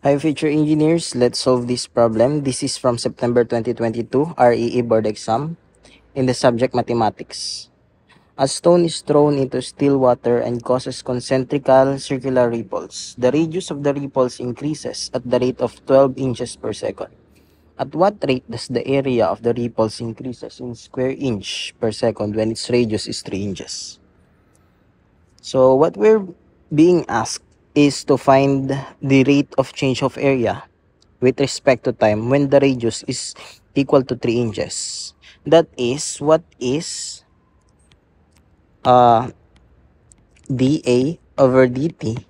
Hi future engineers, let's solve this problem. This is from September 2022 REE board exam in the subject mathematics. A stone is thrown into still water and causes concentrical circular ripples. The radius of the ripples increases at the rate of 12 inches per second. At what rate does the area of the ripples increases in square inch per second when its radius is 3 inches? So what we're being asked is to find the rate of change of area with respect to time when the radius is equal to 3 inches. That is, what is dA over dt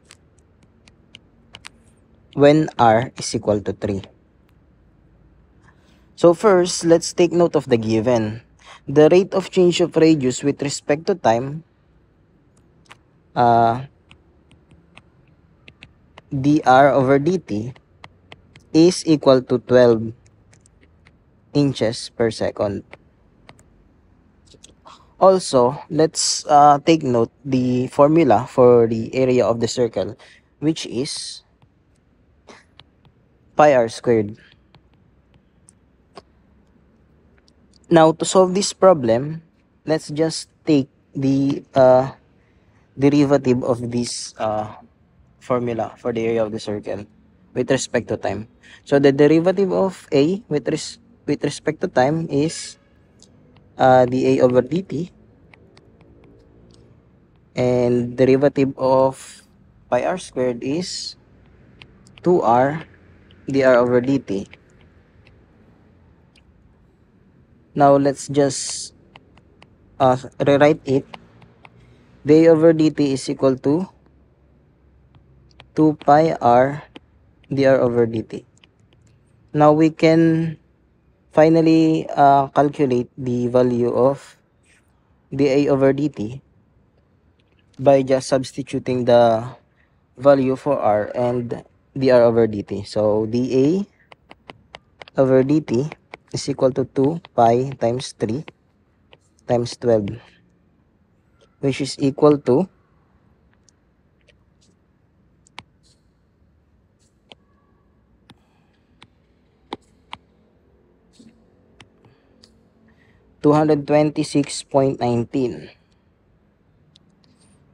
when r is equal to 3. So first, let's take note of the given. The rate of change of radius with respect to time, dr over dt, is equal to 12 inches per second. Also, let's take note the formula for the area of the circle, which is pi r squared. Now, to solve this problem, let's just take the derivative of this formula for the area of the circle with respect to time. So, the derivative of a with respect to time is dA over dt, and derivative of pi r squared is 2r dr over dt. Now let's just rewrite it. dA over dt is equal to 2 pi r dr over dt. Now we can finally calculate the value of dA over dt by just substituting the value for r and dr over dt. So dA over dt is equal to 2 pi times 3 times 12, which is equal to 226.19.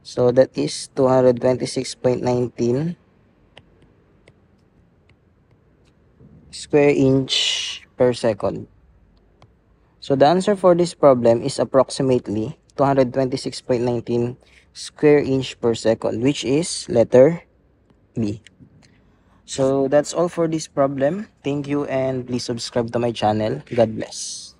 So that is 226.19 square inch per second. So the answer for this problem is approximately 226.19 square inch per second, which is letter B. So that's all for this problem. Thank you, and please subscribe to my channel. God bless.